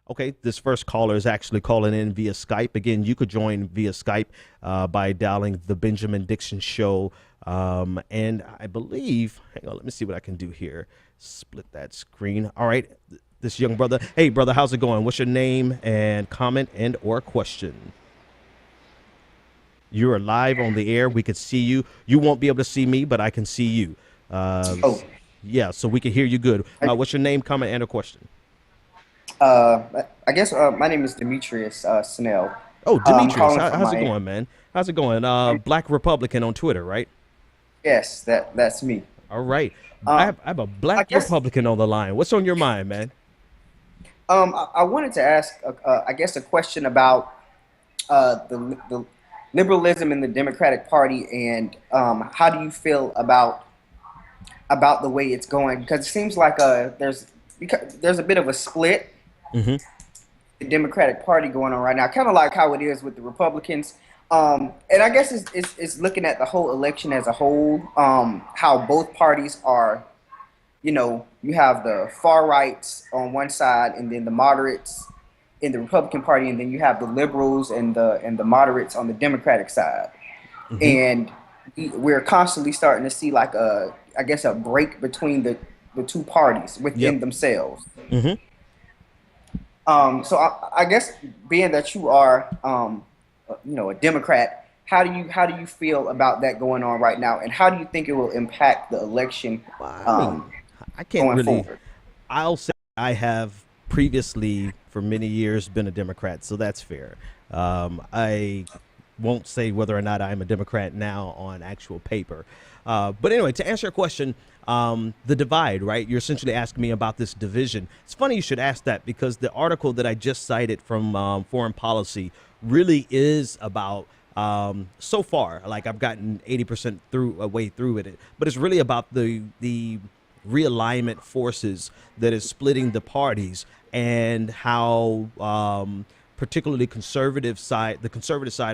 Okay, this first caller is actually calling in via Skype. Again, you could join via Skype by dialing the Benjamin Dixon Show. And I believe, hang on, let me see what I can do here. Split that screen. All right, this young brother. Hey, brother, how's it going? What's your name and comment and or question? You are live on the air. We could see you. You won't be able to see me, but I can see you. Oh, Yeah, so we can hear you good. I, What's your name, comment, and a question? uh, I guess my name is Demetrius Snell. Oh, I'm Demetrius, calling from how's it Miami. going, man? How's it going? Black Republican on Twitter, right? Yes, that's me. All right. Um, I have a I black guess Republican on the line. What's on your mind, man? I wanted to ask, I guess, a question about the liberalism in the Democratic Party, and how do you feel about the way it's going? Because it seems like there's a bit of a split Hmm. the Democratic Party going on right now, kind of like how it is with the Republicans. And I guess it's looking at the whole election as a whole, how both parties are, you have the far rights on one side and then the moderates in the Republican Party, and then you have the liberals and the moderates on the Democratic side. Hmm. And we're constantly starting to see like I guess a break between the two parties Yep. within themselves. Hmm. So I guess being that you are, a Democrat, how do you feel about that going on right now, and how do you think it will impact the election I mean, I can't going really. forward? I'll say I have previously, for many years, been a Democrat, so that's fair. I won't say whether or not I'm a Democrat now on actual paper. But anyway, to answer your question, the divide, right? You're essentially asking me about this division. It's funny you should ask that because the article that I just cited from Foreign Policy really is about so far. Like I've gotten 80% through way through it, but it's really about the realignment forces that is splitting the parties and how particularly the conservative side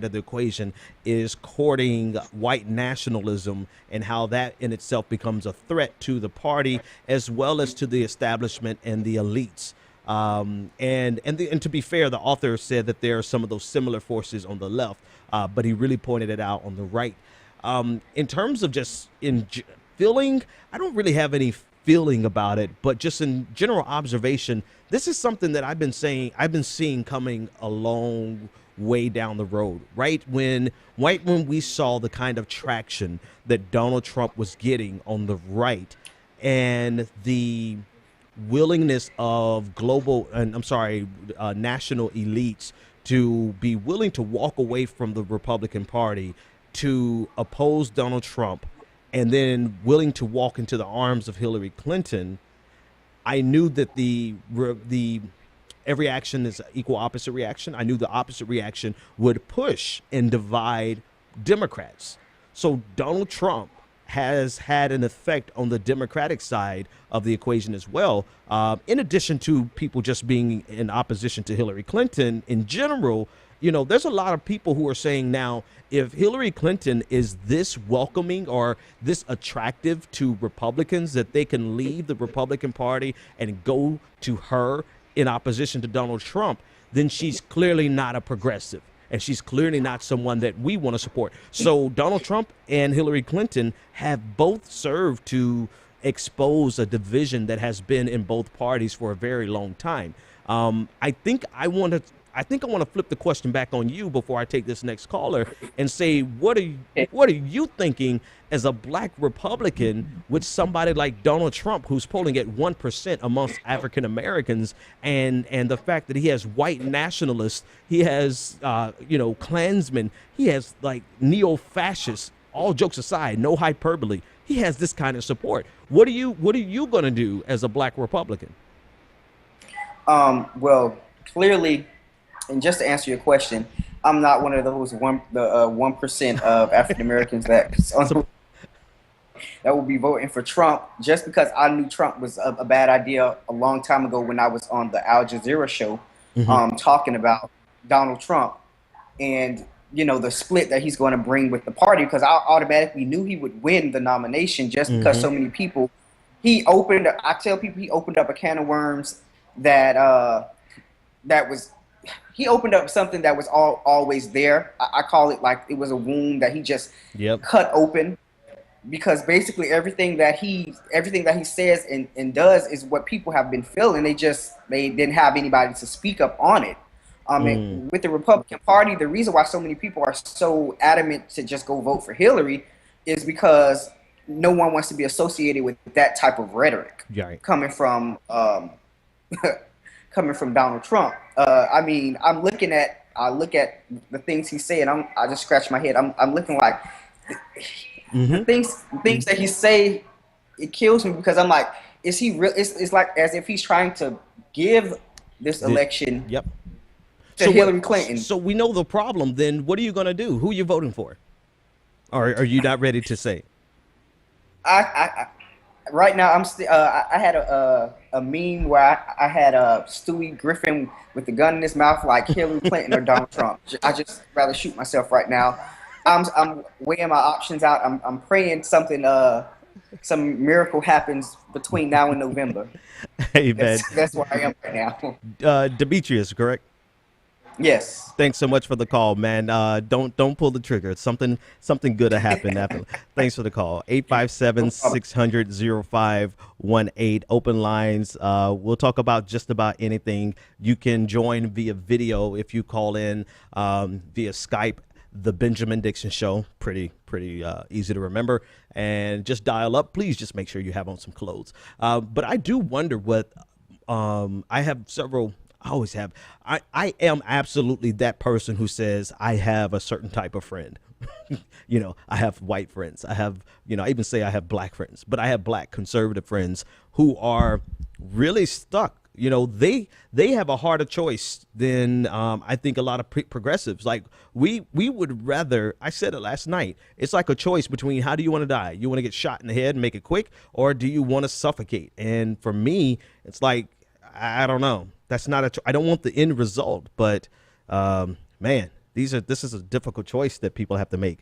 of the equation is courting white nationalism and how that in itself becomes a threat to the party as well as to the establishment and the elites. And to be fair, the author said that there are some of those similar forces on the left, but he really pointed it out on the right. In terms of just feeling, I don't really have any feeling about it, but just in general observation, this is something that I've been seeing coming a long way down the road. Right when we saw the kind of traction that Donald Trump was getting on the right, and the willingness of global and I'm sorry, national elites to be willing to walk away from the Republican Party to oppose Donald Trump and then willing to walk into the arms of Hillary Clinton. I knew that the every action is equal opposite reaction. I knew the opposite reaction would push and divide Democrats. So Donald Trump has had an effect on the Democratic side of the equation as well. In addition to people just being in opposition to Hillary Clinton in general, there's a lot of people who are saying now, if Hillary Clinton is this welcoming or this attractive to Republicans that they can leave the Republican Party and go to her in opposition to Donald Trump, then she's clearly not a progressive. And she's clearly not someone that we want to support. So Donald Trump and Hillary Clinton have both served to expose a division that has been in both parties for a very long time. I think I want to flip the question back on you before I take this next caller and say, what are you thinking as a black Republican with somebody like Donald Trump, who's polling at 1% amongst African Americans, and the fact that he has white nationalists, he has Klansmen, he has like neo-fascists. All jokes aside, no hyperbole. He has this kind of support. What are you gonna do as a black Republican? Well, clearly, and just to answer your question, I'm not one of those 1% of African Americans So, that will be voting for Trump just because I knew Trump was a bad idea a long time ago when I was on the Al Jazeera show, mhm, talking about Donald Trump and the split that he's going to bring with the party, because I automatically knew he would win the nomination just because mhm, so many people I tell people he opened up a can of worms that that was he opened up something that was always there. I call it like it was a wound that he just Yep. cut open, because basically everything that he says and does is what people have been feeling. They didn't have anybody to speak up on it. Mm. And with the Republican Party, the reason why so many people are so adamant to just go vote for Hillary is because no one wants to be associated with that type of rhetoric Right. coming from coming from Donald Trump. I mean, I look at the things he said. I just scratch my head. I'm looking like Mm-hmm. the things that he say. It kills me because I'm like, is he real? It's like as if he's trying to give this The, election yep. to So what? Hillary Clinton. So we know the problem. Then what are you gonna do? Who are you voting for? Or are you not ready to say? I right now I'm still. I had a meme where I had Stewie Griffin with the gun in his mouth, like Hillary Clinton or Donald Trump. I just rather shoot myself right now. I'm weighing my options out. I'm praying something some miracle happens between now and November. Hey, man. That's where I am right now. Demetrius, correct? Yes. Thanks so much for the call, man. Don't pull the trigger. It's something good to happen after. Thanks for the call. Eight five No seven problem. 600 0518. Open lines. We'll talk about just about anything. You can join via video if you call in via Skype. The Benjamin Dixon Show, pretty easy to remember, and just dial up. Please just make sure you have on some clothes. But I do wonder what I have several. I always have. I am absolutely that person who says I have a certain type of friend. I have white friends. I have, I even say I have black friends, but I have black conservative friends who are really stuck. They have a harder choice than I think a lot of progressives. Like we would rather. I said it last night. It's like a choice between how do you want to die? You want to get shot in the head and make it quick, or do you want to suffocate? And for me, it's like I don't know. That's not I don't want the end result, but man, this is a difficult choice that people have to make.